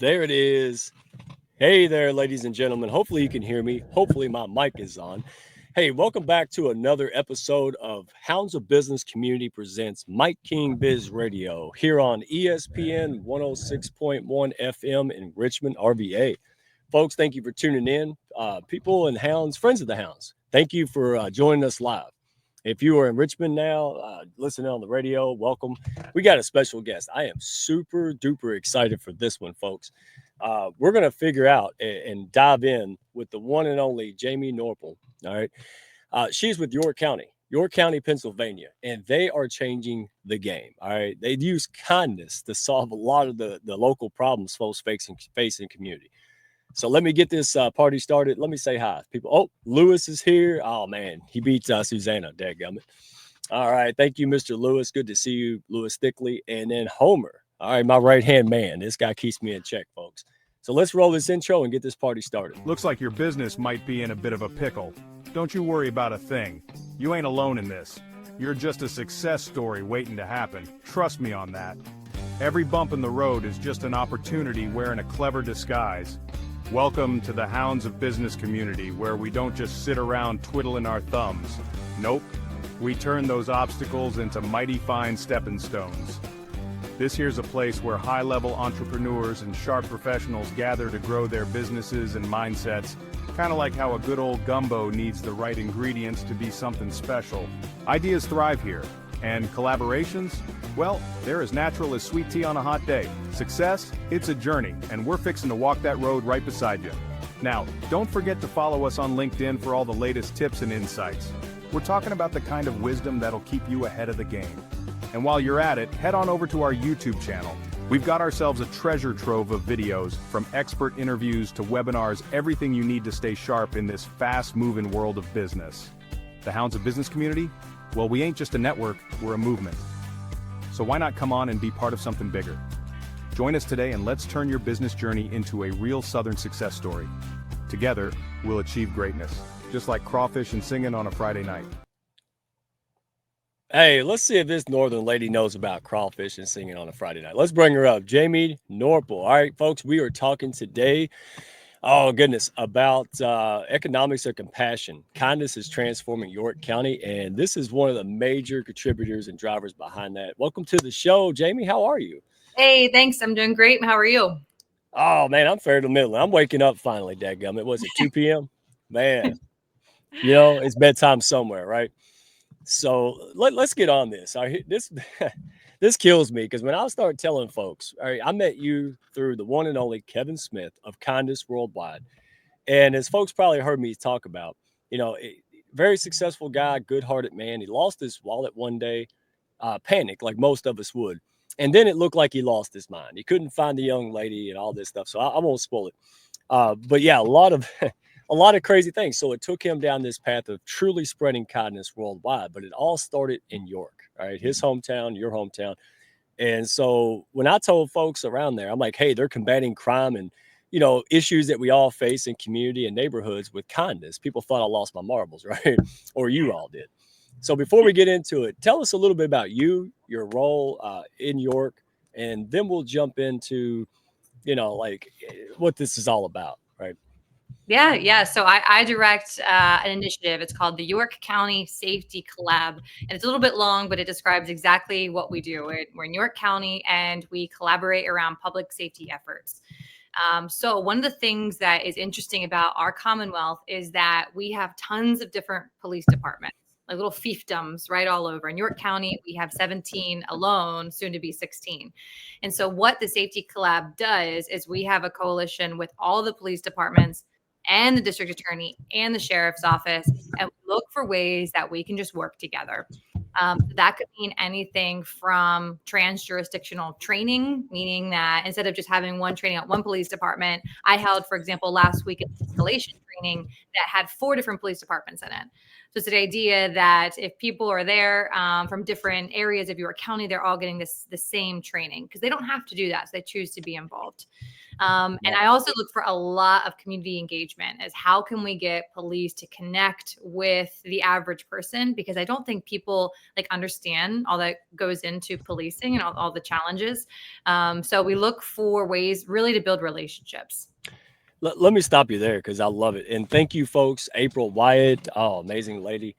There it is. Hey there, ladies and gentlemen. Hopefully you can hear me. Hopefully my mic is on. Hey, welcome back to another episode of Hounds of Business Community presents Mike King Biz Radio here on ESPN 106.1 FM in Richmond, RVA. Folks, thank you for tuning in. People and hounds, friends of the hounds, thank you for joining us live. If you are in Richmond now, listening on the radio, welcome. We got a special guest. I am super duper excited for this one, folks. We're going to figure out and dive in with the one and only Jamie Noerpel. All right. She's with York County, Pennsylvania, and they are changing the game. All right. They use kindness to solve a lot of the local problems folks face in community. So let me get this party started. Let me say hi. People, oh, Lewis is here. Oh, man, he beat Susanna, dadgummit. All right, thank you, Mr. Lewis. Good to see you, Lewis Thickley. And then Homer. All right, my right-hand man. This guy keeps me in check, folks. So let's roll this intro and get this party started. Looks like your business might be in a bit of a pickle. Don't you worry about a thing. You ain't alone in this. You're just a success story waiting to happen. Trust me on that. Every bump in the road is just an opportunity wearing a clever disguise. Welcome to the Hounds of Business Community, where we don't just sit around twiddling our thumbs. Nope, we turn those obstacles into mighty fine stepping stones. This here's a place where high-level entrepreneurs and sharp professionals gather to grow their businesses and mindsets, kind of like how a good old gumbo needs the right ingredients to be something special. Ideas thrive here, and collaborations? Well, they're as natural as sweet tea on a hot day. Success? It's a journey, and we're fixing to walk that road right beside you. Now, don't forget to follow us on LinkedIn for all the latest tips and insights. We're talking about the kind of wisdom that'll keep you ahead of the game. And while you're at it, head on over to our YouTube channel. We've got ourselves a treasure trove of videos, from expert interviews to webinars, everything you need to stay sharp in this fast-moving world of business. The Hounds of Business Community? Well, we ain't just a network, we're a movement. So why not come on and be part of something bigger? Join us today and let's turn your business journey into a real Southern success story. Together, we'll achieve greatness, just like crawfish and singing on a Friday night. Hey, let's see if this northern lady knows about crawfish and singing on a Friday night. Let's bring her up. Jamie Noerpel. All right, folks, we are talking today, oh, goodness, about economics of compassion. Kindness is transforming York County, and this is one of the major contributors and drivers behind that. Welcome to the show, Jamie. How are you? Hey, thanks. I'm doing great. How are you? Oh, man, I'm fair to middle. I'm waking up finally, dadgummit. Was it 2 p.m.? Man, it's bedtime somewhere, right? So let's get on this. This kills me because when I start telling folks, all right, I met you through the one and only Kevin Smith of Kindness Worldwide. And as folks probably heard me talk about, very successful guy, good-hearted man. He lost his wallet one day, panicked like most of us would. And then it looked like he lost his mind. He couldn't find the young lady and all this stuff. So I won't spoil it. But yeah, a lot of crazy things. So it took him down this path of truly spreading kindness worldwide. But it all started in York, right? His hometown, your hometown. And so when I told folks around there, I'm like, hey, they're combating crime and, issues that we all face in community and neighborhoods with kindness. People thought I lost my marbles, right? Or you all did. So before we get into it, tell us a little bit about you, your role in York, and then we'll jump into, what this is all about, right? Yeah. So I direct an initiative. It's called the York County Safety Collab. And it's a little bit long, but it describes exactly what we do. We're in York County, and we collaborate around public safety efforts. So one of the things that is interesting about our Commonwealth is that we have tons of different police departments, like little fiefdoms right all over. In York County, we have 17 alone, soon to be 16. And so what the Safety Collab does is we have a coalition with all the police departments and the district attorney and the sheriff's office, and we look for ways that we can just work together. That could mean anything from trans-jurisdictional training, meaning that instead of just having one training at one police department, I held, for example, last week an escalation training that had 4 different police departments in it. So it's the idea that if people are there from different areas of York County, they're all getting the same training, because they don't have to do that. So they choose to be involved. And I also look for a lot of community engagement, as how can we get police to connect with the average person? Because I don't think people like understand all that goes into policing and all the challenges. So we look for ways really to build relationships. Let me stop you there, because I love it. And thank you, folks. April, Wyatt, oh, amazing lady.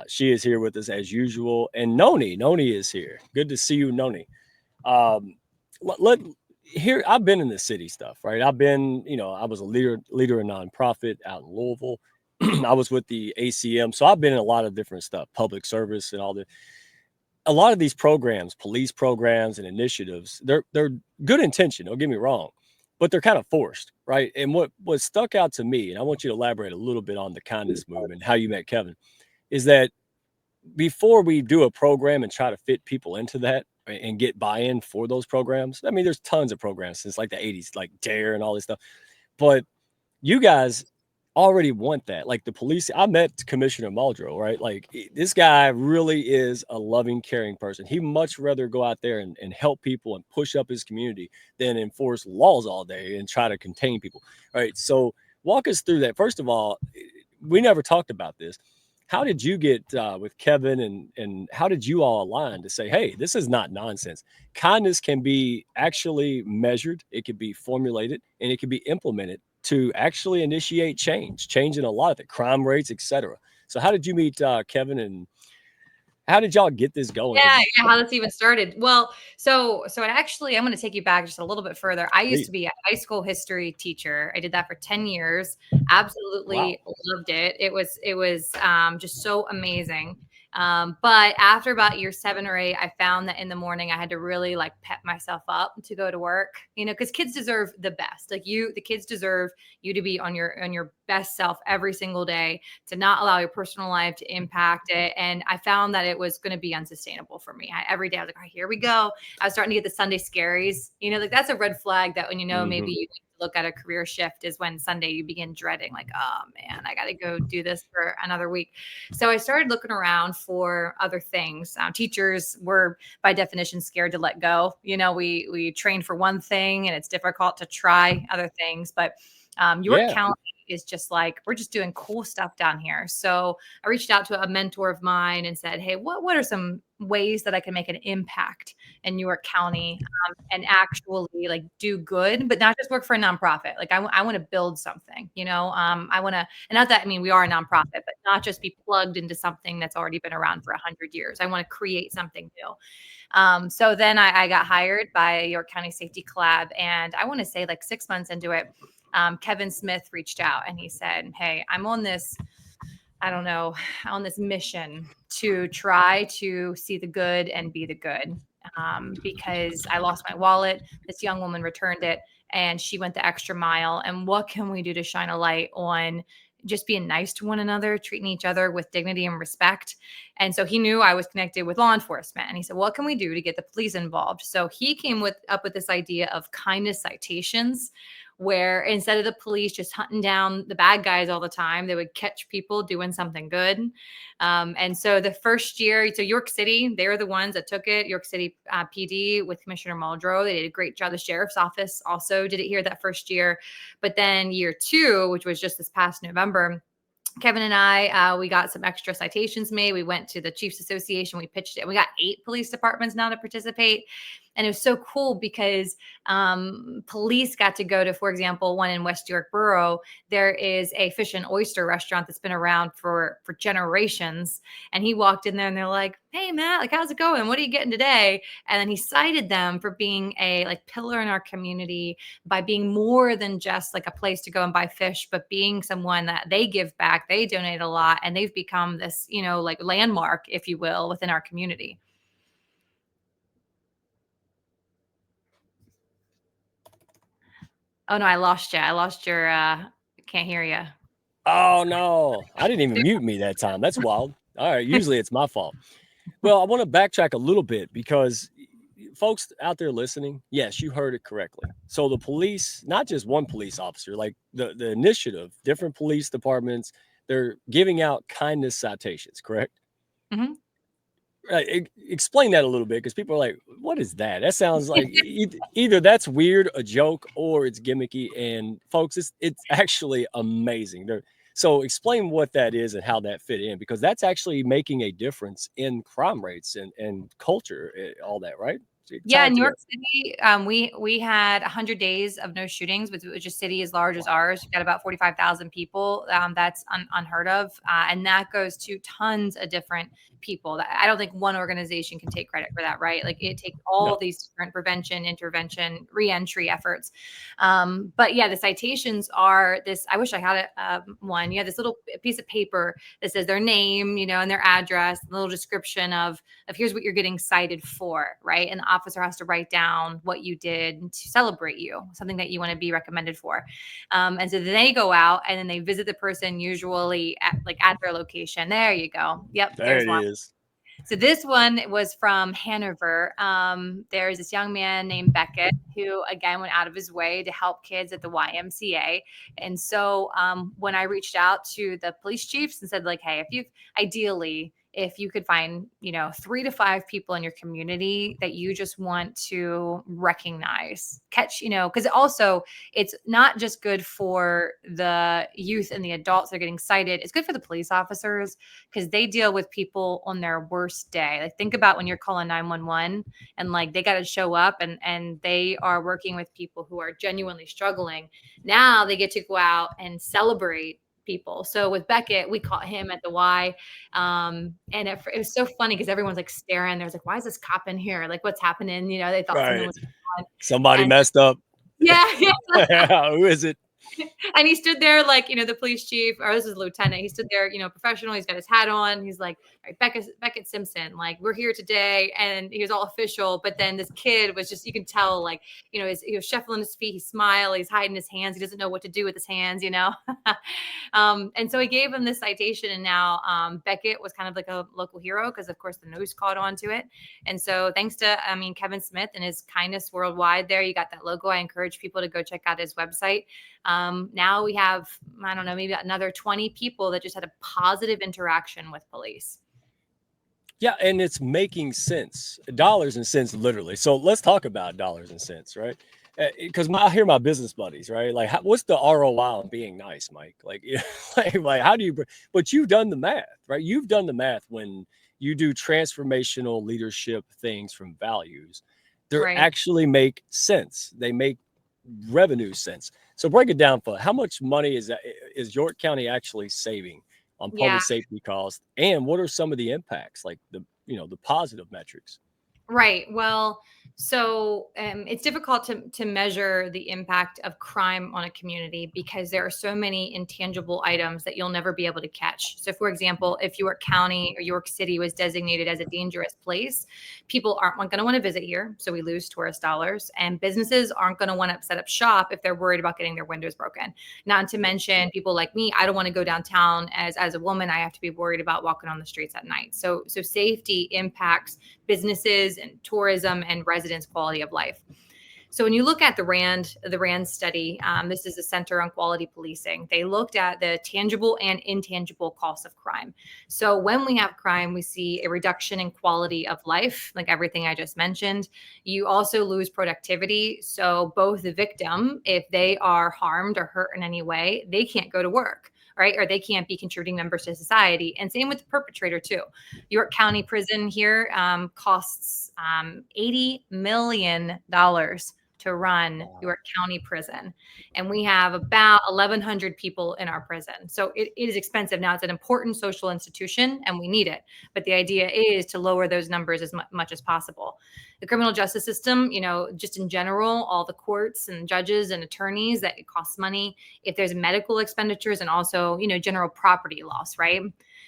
She is here with us as usual. And Noni is here. Good to see you, Noni. Here, I've been in the city stuff, right? I've been, I was a leader of nonprofit out in Louisville. I was with the ACM. So I've been in a lot of different stuff, public service and a lot of these programs, police programs and initiatives, they're good intention, don't get me wrong, but they're kind of forced, right? And what stuck out to me, and I want you to elaborate a little bit on the kindness movement, how you met Kevin, is that before we do a program and try to fit people into that and get buy-in for those programs, I mean, there's tons of programs since like the 80s, like DARE and all this stuff, but you guys already want that. Like the police, I met Commissioner Muldrow, right? Like this guy really is a loving, caring person. He much rather go out there and help people and push up his community than enforce laws all day and try to contain people, right? So walk us through that. First of all, we never talked about this. How did you get with Kevin, and how did you all align to say, hey, this is not nonsense? Kindness can be actually measured, it can be formulated, and it can be implemented to actually initiate change in a lot of it, crime rates, etc. So how did you meet Kevin, and how did y'all get this going? Yeah, how this even started. Well, so actually, I'm going to take you back just a little bit further. I used to be a high school history teacher. I did that for 10 years. Absolutely loved it. It was just so amazing. But after about year 7 or 8, I found that in the morning I had to really like pep myself up to go to work, because kids deserve the best. Like the kids deserve you to be on your best self every single day, to not allow your personal life to impact it. And I found that it was going to be unsustainable for me. Every day I was like, all right, here we go. I was starting to get the Sunday scaries, like that's a red flag that when, maybe you look at a career shift is when Sunday you begin dreading, like, oh man, I got to go do this for another week. So I started looking around for other things. Teachers were by definition scared to let go. We train for one thing and it's difficult to try other things, but York County is just like, we're just doing cool stuff down here. So I reached out to a mentor of mine and said, hey, what are some ways that I can make an impact in York County and actually like do good, but not just work for a nonprofit. Like I want to build something, I want to, and not that, I mean, we are a nonprofit, but not just be plugged into something that's already been around for 100 years. I want to create something new. So then I got hired by York County Safety Collab, and I want to say like 6 months into it, Kevin Smith reached out and he said, hey, I'm on this mission to try to see the good and be the good. Because I lost my wallet. This young woman returned it and she went the extra mile. And what can we do to shine a light on just being nice to one another, treating each other with dignity and respect? And so he knew I was connected with law enforcement. And he said, what can we do to get the police involved? So he came up with this idea of kindness citations, where instead of the police just hunting down the bad guys all the time, they would catch people doing something good. And so the first year, so York City, they were the ones that took it. York City P.D. with Commissioner Michael Muldrow, they did a great job. The sheriff's office also did it here that first year. But then year 2, which was just this past November, Kevin and I, we got some extra citations made. We went to the Chiefs Association. We pitched it. We got 8 police departments now to participate. And it was so cool because police got to go to, for example, one in West York Borough. There is a fish and oyster restaurant that's been around for generations. And he walked in there and they're like, hey, Matt, like, how's it going? What are you getting today? And then he cited them for being a like pillar in our community by being more than just like a place to go and buy fish, but being someone that they give back, they donate a lot, and they've become this, like landmark, if you will, within our community. Oh no, I lost you. I lost your, can't hear you. Oh no, I didn't even mute me that time. That's wild. All right. Usually it's my fault. Well, I want to backtrack a little bit because folks out there listening, yes, you heard it correctly. So the police, not just one police officer, like the initiative, different police departments, they're giving out kindness citations, correct? Mm-hmm. Explain that a little bit, because people are like, what is that? That sounds like either that's weird, a joke, or it's gimmicky. And folks, it's actually amazing. So explain what that is and how that fit in, because that's actually making a difference in crime rates and culture, all that, right? Yeah, in New York City, we had 100 days of no shootings, which is a city as large as ours. We've got about 45,000 people. That's unheard of, and that goes to tons of different people. I don't think one organization can take credit for that, right? Like it takes all these different prevention, intervention, reentry efforts. But yeah, the citations are this. I wish I had one. You have this little piece of paper that says their name, and their address, a little description of here's what you're getting cited for, right? And the officer has to write down what you did to celebrate you, something that you want to be recommended for. And so then they go out and then they visit the person, usually at their location. There you go. Yep. There it is. So this one was from Hanover. There's this young man named Beckett who, again, went out of his way to help kids at the YMCA. And so when I reached out to the police chiefs and said, like, hey, if you could find, 3 to 5 people in your community that you just want to recognize, catch, because also it's not just good for the youth and the adults that are getting cited. It's good for the police officers because they deal with people on their worst day. Like think about when you're calling 911 and like they got to show up and they are working with people who are genuinely struggling. Now they get to go out and celebrate people. So with Beckett, we caught him at the Y. And it was so funny because everyone's like staring. There's like, why is this cop in here? Like, what's happening? They thought something was going on. Somebody messed up. Yeah. Who is it? And he stood there like, the police chief, or this is the lieutenant. He stood there, professional. He's got his hat on. He's like, all right, Beckett Simpson, like we're here today. And he was all official. But then this kid was just, you can tell like, he was shuffling his feet. He smiled. He's hiding his hands. He doesn't know what to do with his hands, And so he gave him this citation. And now Beckett was kind of like a local hero because of course the news caught on to it. And so thanks to, Kevin Smith and his kindness worldwide there, you got that logo. I encourage people to go check out his website. Now we have, I don't know, maybe another 20 people that just had a positive interaction with police. Yeah. And it's making sense, dollars and cents, literally. So let's talk about dollars and cents, right? Because I hear my business buddies, right? Like, what's the ROI on being nice, Mike? Like, like how do you, but you've done the math, right? You've done the math when you do transformational leadership things from values. They actually make sense. They make revenue sense. So break it down for how much money is York County actually saving on public safety costs, and what are some of the impacts, like the positive metrics? Right. Well, so it's difficult to measure the impact of crime on a community because there are so many intangible items that you'll never be able to catch. So, for example, if York County or York City was designated as a dangerous place, people aren't going to want to visit here. So we lose tourist dollars, and businesses aren't going to want to set up shop if they're worried about getting their windows broken. Not to mention people like me, I don't want to go downtown as a woman. I have to be worried about walking on the streets at night. So safety impacts businesses and tourism and residents' quality of life. So when you look at the RAND study, this is the Center on Quality Policing. They looked at the tangible and intangible costs of crime. So when we have crime, we see a reduction in quality of life, like everything I just mentioned. You also lose productivity. So both the victim, if they are harmed or hurt in any way, they can't go to work. Right? Or they can't be contributing members to society. And same with the perpetrator too. York County Prison here costs $80 million to run York County Prison. And we have about 1,100 people in our prison. So it is expensive. Now it's an important social institution and we need it. But the idea is to lower those numbers as much as possible. The criminal justice system, just in general, all the courts and judges and attorneys, that it costs money. If there's medical expenditures and also, general property loss, right?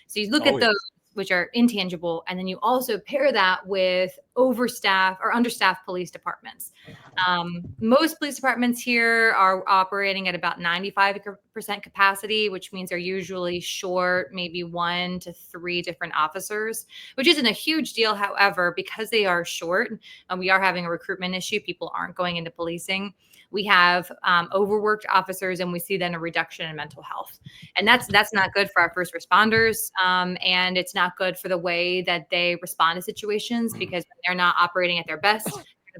So you look at those, which are intangible, and then you also pair that with overstaffed or understaffed police departments. Most police departments here are operating at about 95% capacity, which means they're usually short maybe 1 to 3 different officers, which isn't a huge deal. However, because they are short, we are having a recruitment issue. People aren't going into policing. We have overworked officers, and we see then a reduction in mental health. And that's not good for our first responders. And it's not good for the way that they respond to situations, because they're not operating at their best.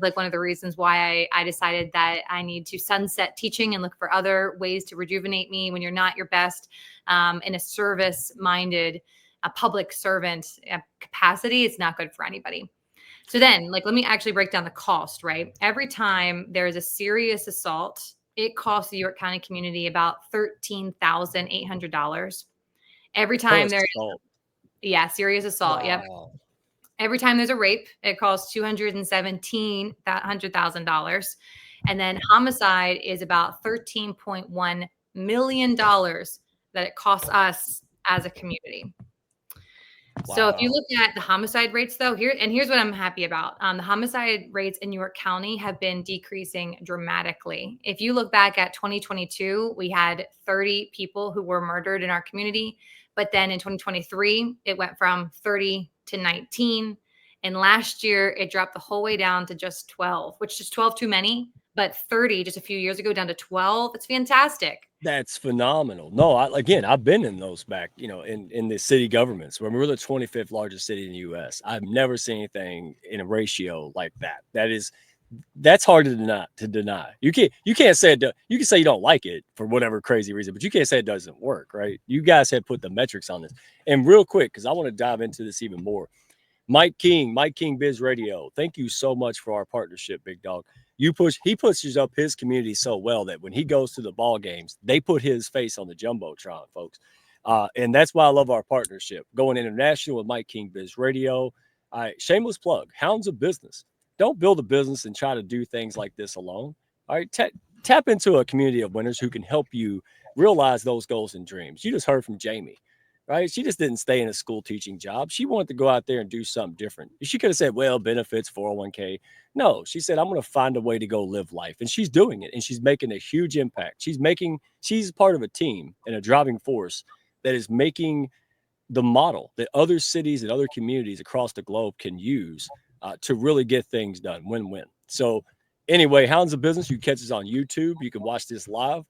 Like one of the reasons why I decided that I need to sunset teaching and look for other ways to rejuvenate me when you're not your best in a service-minded, a public servant capacity. It's not good for anybody. So then, like, let me actually break down the cost, right? Every time there's a serious assault, it costs the York County community about $13,800. Every time there's, serious assault. Wow. Yep. Every time there's a rape, it costs $217,000. And then homicide is about $13.1 million that it costs us as a community. Wow. So if you look at the homicide rates, though, here's what I'm happy about. The homicide rates in York County have been decreasing dramatically. If you look back at 2022, we had 30 people who were murdered in our community. But then in 2023, it went from 30 to 19. And last year, it dropped the whole way down to just 12, which is 12 too many. But 30 just a few years ago down to 12. It's fantastic. That's phenomenal. No, I've been in those back, in the city governments where we're the 25th largest city in the U.S. I've never seen anything in a ratio like that. That's hard to deny. You can't say it. You can say you don't like it for whatever crazy reason, but you can't say it doesn't work, right? You guys have put the metrics on this. And real quick, because I want to dive into this even more. Mike King Biz Radio. Thank you so much for our partnership, big dog. He pushes up his community so well that when he goes to the ball games, they put his face on the Jumbotron, folks. And that's why I love our partnership. Going international with Mike King Biz Radio. Shameless plug, Hounds of Business. Don't build a business and try to do things like this alone. All right, tap into a community of winners who can help you realize those goals and dreams. You just heard from Jamie. Right? She just didn't stay in a school teaching job. She wanted to go out there and do something different. She could have said, well, benefits, 401k. No, she said, I'm going to find a way to go live life. And she's doing it. And she's making a huge impact. She's part of a team and a driving force that is making the model that other cities and other communities across the globe can use to really get things done. Win-win. So anyway, Hounds of Business, you can catch us on YouTube. You can watch this live.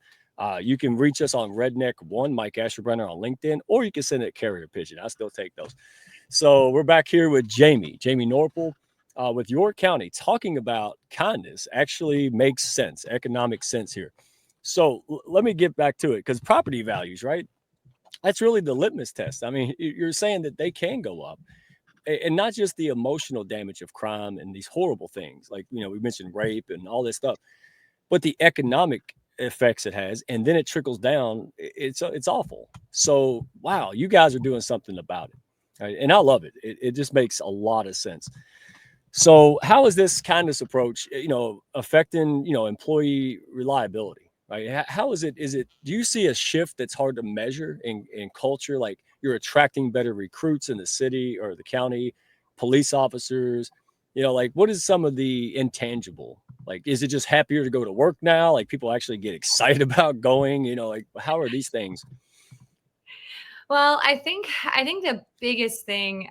You can reach us on Redneck1, Mike Asherbrenner on LinkedIn, or you can send it carrier pigeon. I still take those. So we're back here with Jamie Norpal with York County, talking about kindness actually makes sense, economic sense here. So let me get back to it, because property values, right? That's really the litmus test. I mean, you're saying that they can go up, and not just the emotional damage of crime and these horrible things, like, we mentioned rape and all this stuff, but the economic effects it has, and then it trickles down. It's awful. So wow, you guys are doing something about it, right? And I love it. It just makes a lot of sense. So how is this kindness approach affecting employee reliability, right? How is it do you see a shift that's hard to measure in culture, like you're attracting better recruits in the city or the county, police officers, like what is some of the intangible? Like, is it just happier to go to work now? Like, people actually get excited about going, like, how are these things? Well, I think the biggest thing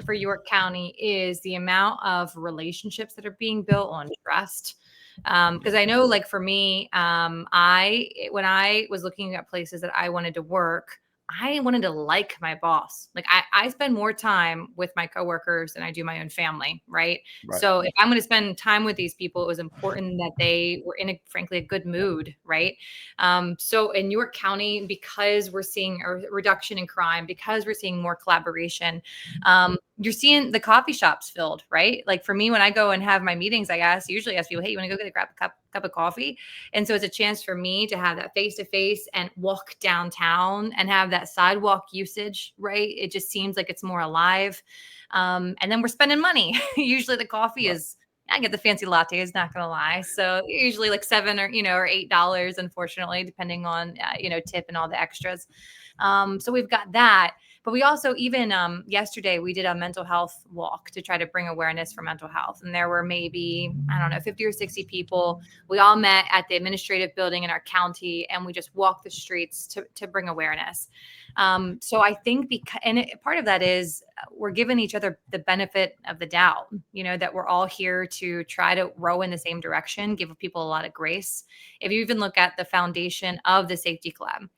for York County is the amount of relationships that are being built on trust. Because I know, like, for me, when I was looking at places that I wanted to work, I wanted to like my boss. Like, I spend more time with my coworkers than I do my own family, right? So if I'm going to spend time with these people, it was important that they were in frankly a good mood, right? So in York County, because we're seeing a reduction in crime, because we're seeing more collaboration, you're seeing the coffee shops filled, right? Like for me, when I go and have my meetings, I usually ask people, hey, you want to go grab a cup of coffee? And so it's a chance for me to have that face-to-face and walk downtown and have that sidewalk usage, right? It just seems like it's more alive. And then we're spending money. Usually the coffee is, I get the fancy lattes, not going to lie. So usually like $7 or $8, unfortunately, depending on, tip and all the extras. So we've got that. But we also, even yesterday, we did a mental health walk to try to bring awareness for mental health. And there were maybe, I don't know, 50 or 60 people. We all met at the administrative building in our county, and we just walked the streets to bring awareness. So I think part of that is we're giving each other the benefit of the doubt, that we're all here to try to row in the same direction, give people a lot of grace. If you even look at the foundation of the Safety Collab,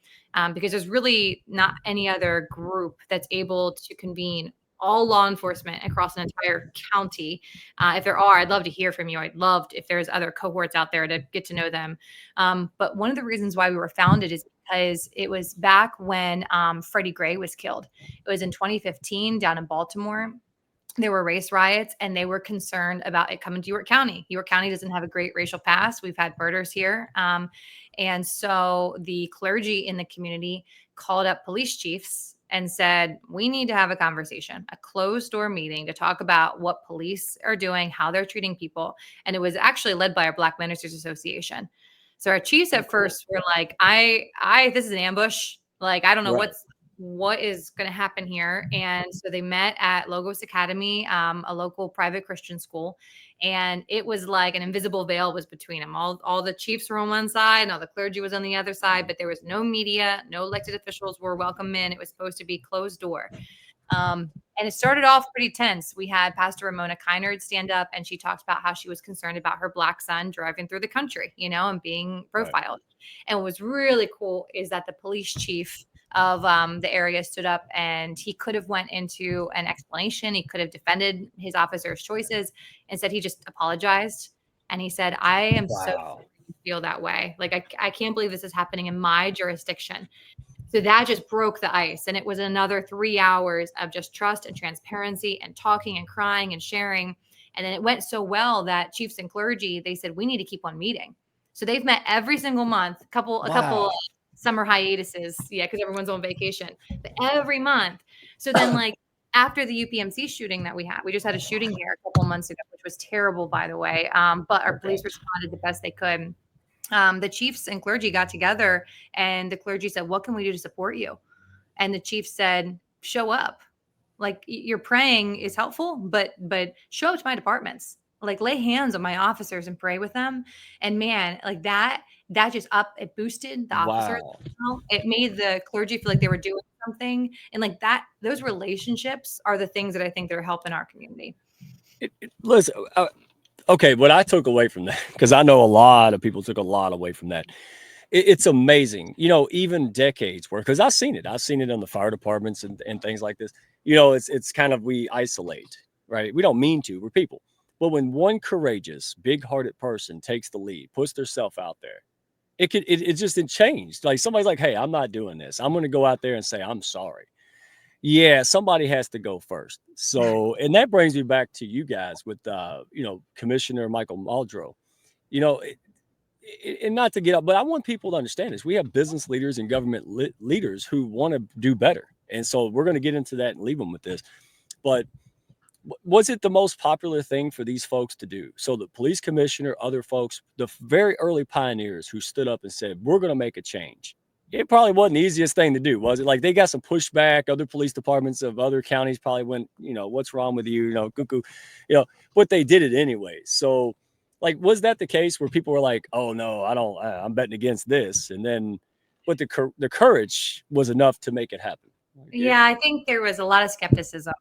because there's really not any other group that's able to convene all law enforcement across an entire county. If there are, I'd love to hear from you. I'd love if there's other cohorts out there to get to know them. But one of the reasons why we were founded is because it was back when Freddie Gray was killed. It was in 2015 down in Baltimore. There were race riots, and they were concerned about it coming to York County. York County doesn't have a great racial past. We've had murders here. And so the clergy in the community called up police chiefs and said, we need to have a conversation, a closed door meeting to talk about what police are doing, how they're treating people. And it was actually led by our Black Ministers Association. So our chiefs at first were like, this is an ambush. Like, I don't know what is going to happen here. And so they met at Logos Academy, a local private Christian school. And it was like an invisible veil was between them. All the chiefs were on one side and all the clergy was on the other side, but there was no media, no elected officials were welcome in. It was supposed to be closed door. And it started off pretty tense. We had Pastor Ramona Kynard stand up, and she talked about how she was concerned about her Black son driving through the country, and being profiled. Right. And what was really cool is that the police chief of the area stood up, and he could have went into an explanation. He could have defended his officer's choices. Instead, he just apologized. And he said, I am so sorry you feel that way. Like, I can't believe this is happening in my jurisdiction. So that just broke the ice. And it was another 3 hours of just trust and transparency and talking and crying and sharing. And then it went so well that chiefs and clergy, they said, we need to keep on meeting. So they've met every single month, a couple summer hiatuses. Yeah, because everyone's on vacation. But every month. So then, like, after the UPMC shooting that we just had a shooting here a couple of months ago, which was terrible, by the way. But our police responded the best they could. The chiefs and clergy got together, and the clergy said, what can we do to support you? And the chief said, show up. Like, your praying is helpful, but show up to my departments. Like, lay hands on my officers and pray with them. And man, like that just it boosted the officers. Wow. It made the clergy feel like they were doing something. And like that, those relationships are the things that I think that are helping our community. Listen, okay, what I took away from that, because I know a lot of people took a lot away from that. It's amazing, even decades worth, because I've seen it in the fire departments and things like this. It's kind of, we isolate, right? We don't mean to, we're people. But when one courageous, big-hearted person takes the lead, puts themselves out there, it just changed. Like, somebody's like, hey, I'm not doing this. I'm going to go out there and say, I'm sorry. Yeah, somebody has to go first. So, and that brings me back to you guys with, Commissioner Michael Muldrow, and not to get up, but I want people to understand this. We have business leaders and government leaders who want to do better. And so we're going to get into that and leave them with this. But was it the most popular thing for these folks to do? So the police commissioner, other folks, the very early pioneers who stood up and said, we're going to make a change. It probably wasn't the easiest thing to do, was it? Like, they got some pushback. Other police departments of other counties probably went, what's wrong with you? Cuckoo, but they did it anyway. So, like, was that the case where people were like, oh no, I'm betting against this. And then, but the courage was enough to make it happen. Yeah, I think there was a lot of skepticism.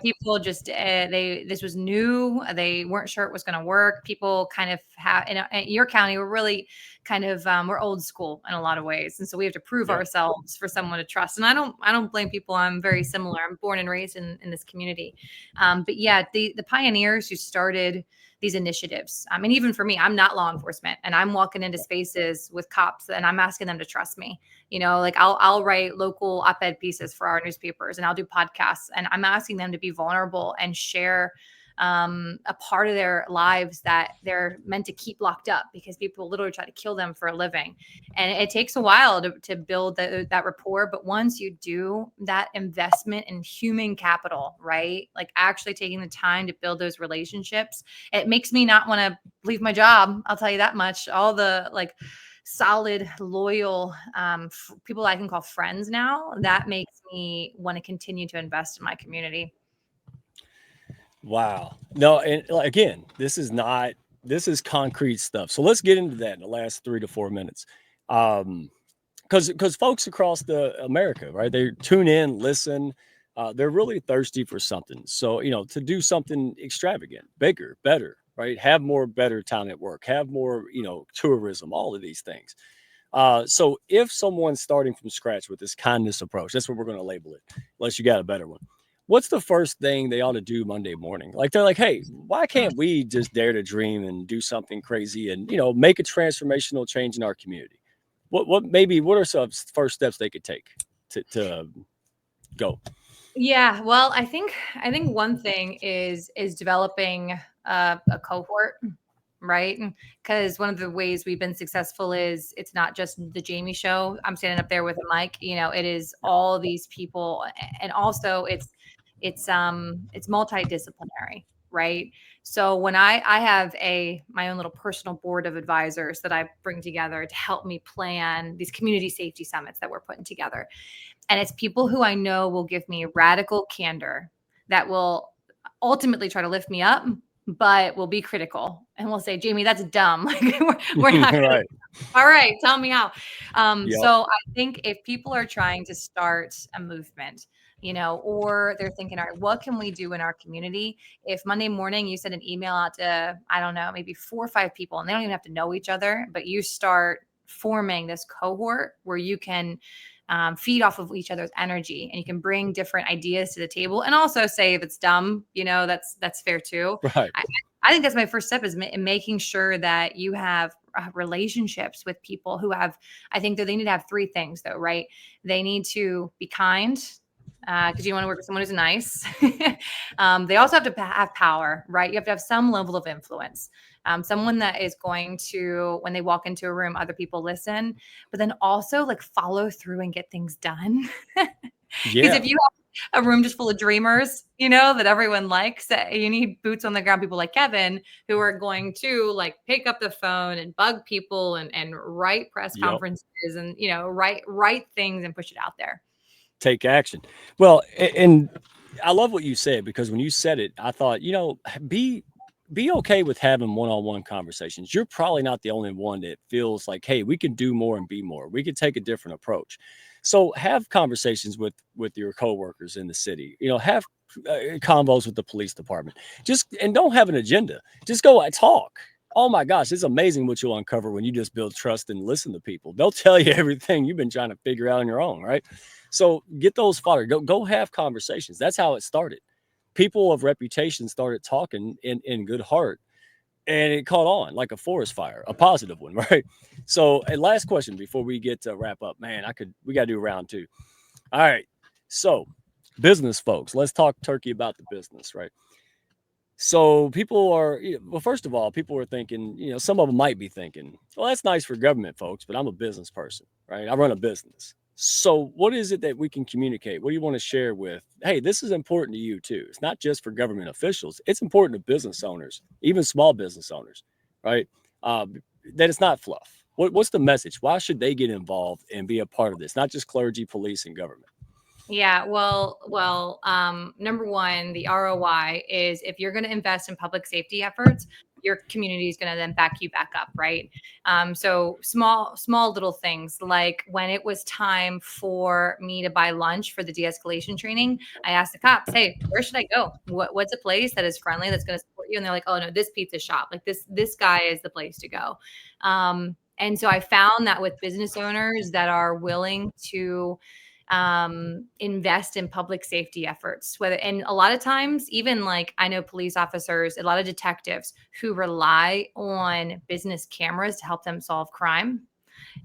People just, this was new. They weren't sure it was going to work. People kind of in your county, we're really kind of, we're old school in a lot of ways. And so we have to prove ourselves for someone to trust. And I don't blame people. I'm very similar. I'm born and raised in this community. But yeah, the pioneers who started these initiatives. I mean, even for me, I'm not law enforcement, and I'm walking into spaces with cops and I'm asking them to trust me. Like, I'll write local op-ed pieces for our newspapers, and I'll do podcasts, and I'm asking them to be vulnerable and share a part of their lives that they're meant to keep locked up, because people literally try to kill them for a living. And it takes a while to build that rapport. But once you do that investment in human capital, right? Like, actually taking the time to build those relationships, it makes me not want to leave my job. I'll tell you that much. All the solid, loyal people I can call friends now, that makes me want to continue to invest in my community. Wow. No, and again, this is concrete stuff. So let's get into that in the last 3 to 4 minutes. Because folks across America, right? They tune in, listen. They're really thirsty for something. So, to do something extravagant, bigger, better, right? Have more better time at work, have more, tourism, all of these things. So if someone's starting from scratch with this kindness approach, that's what we're going to label it, unless you got a better one. What's the first thing they ought to do Monday morning? Like, they're like, hey, why can't we just dare to dream and do something crazy and, make a transformational change in our community? What are some first steps they could take to go? Yeah, well, I think one thing is developing a cohort, right? Because one of the ways we've been successful is it's not just the Jamie show. I'm standing up there with a mic. It is all these people, and also it's multidisciplinary, right? So when I have my own little personal board of advisors that I bring together to help me plan these community safety summits that we're putting together. And it's people who I know will give me radical candor that will ultimately try to lift me up, but will be critical and will say, Jamie, that's dumb. Like we're not gonna, Right. all right, tell me how. Yep. So I think if people are trying to start a movement, or they're thinking, all right, what can we do in our community? If Monday morning you send an email out to, I don't know, maybe 4 or 5 people, and they don't even have to know each other, but you start forming this cohort where you can feed off of each other's energy, and you can bring different ideas to the table, and also say if it's dumb, that's fair too. Right. I think that's my first step, is making sure that you have relationships with people who have, I think that they need to have 3 things though, right? They need to be kind, because you want to work with someone who's nice. They also have to have power, right? You have to have some level of influence. Someone that is going to, when they walk into a room, other people listen, but then also like follow through and get things done. Because if you have a room just full of dreamers, that everyone likes, you need boots on the ground people like Kevin, who are going to like pick up the phone and bug people and write press conferences and, write things and push it out there. Take action. Well, and I love what you said, because when you said it, I thought, be okay with having one-on-one conversations. You're probably not the only one that feels like, hey, we can do more and be more. We can take a different approach. So have conversations with your coworkers in the city. Have convos with the police department. And don't have an agenda. Just go and talk. Oh my gosh, it's amazing what you'll uncover when you just build trust and listen to people. They'll tell you everything you've been trying to figure out on your own, right? So get those fodder. Go have conversations. That's how it started. People of reputation started talking in good heart, and it caught on like a forest fire, a positive one, right? So, and last question before we get to wrap up, man, we got to do round 2. All right. So business folks, let's talk turkey about the business, right? So people are, well, first of all, people are thinking, some of them might be thinking, well, that's nice for government folks, but I'm a business person, right? I run a business. So what is it that we can communicate? What do you want to share with, hey, this is important to you too. It's not just for government officials. It's important to business owners, even small business owners, right? That it's not fluff. What's the message? Why should they get involved and be a part of this? Not just clergy, police, and government. Yeah, well, number one, the ROI is, if you're going to invest in public safety efforts, your community is going to then back you back up, right? So small little things, like when it was time for me to buy lunch for the de-escalation training, I asked the cops, hey, where should I go? What's a place that is friendly, that's going to support you? And they're like, oh no, this pizza shop, like this guy is the place to go. And so I found that with business owners that are willing to invest in public safety efforts, and a lot of times, even like I know police officers, a lot of detectives who rely on business cameras to help them solve crime.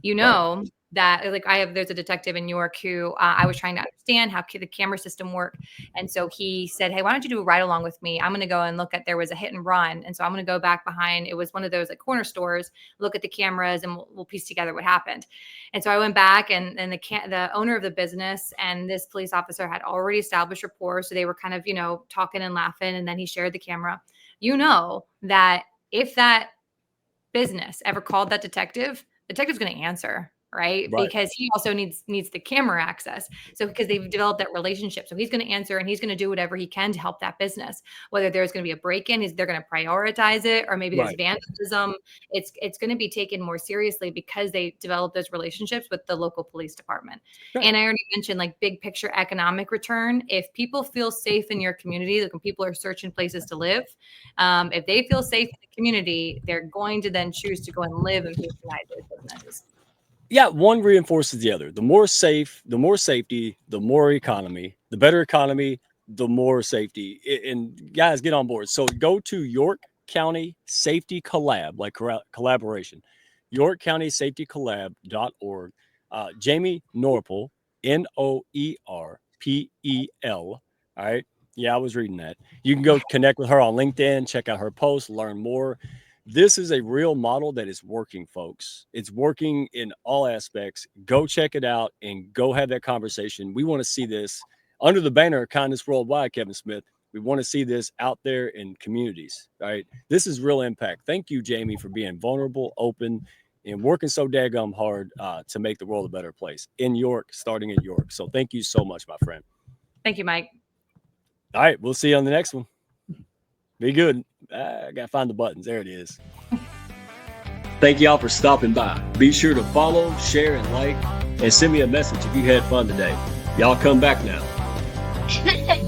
Right. That like there's a detective in York who I was trying to understand how the camera system work. And so he said, hey, why don't you do a ride along with me? I'm going to go and look at, there was a hit and run. And so I'm going to go back behind. It was one of those like corner stores, look at the cameras, and we'll piece together what happened. And so I went back, and the owner of the business and this police officer had already established rapport. So they were kind of, talking and laughing. And then he shared the camera. That if that business ever called that detective, detective's going to answer, right? Right. Because he also needs the camera access. So because they've developed that relationship. So he's going to answer and he's going to do whatever he can to help that business. Whether there's going to be a break-in, they're going to prioritize it, or maybe there's vandalism. It's going to be taken more seriously because they develop those relationships with the local police department. Right. And I already mentioned like big picture economic return. If people feel safe in your community, like when people are searching places to live, if they feel safe in the community, they're going to then choose to go and live and patronize those businesses. Yeah, one reinforces the other. The more safety, the more economy. The better economy, the more safety. And guys, get on board. So go to York County Safety Collab, like collaboration, York County Safety Collab.org. Jamie Noerpel, Noerpel. All right. Yeah, I was reading that. You can go connect with her on LinkedIn, check out her posts, learn more. This is a real model that is working, folks. It's working in all aspects. Go check it out and go have that conversation. We want to see this under the banner of Kindness Worldwide, Kevin Smith. We want to see this out there in communities, right? This is real impact. Thank you, Jamie, for being vulnerable, open, and working so daggum hard to make the world a better place in York, starting in York. So thank you so much, my friend. Thank you, Mike. All right, we'll see you on the next one. Be good. I got to find the buttons. There it is. Thank y'all for stopping by. Be sure to follow, share, and like, and send me a message if you had fun today. Y'all come back now.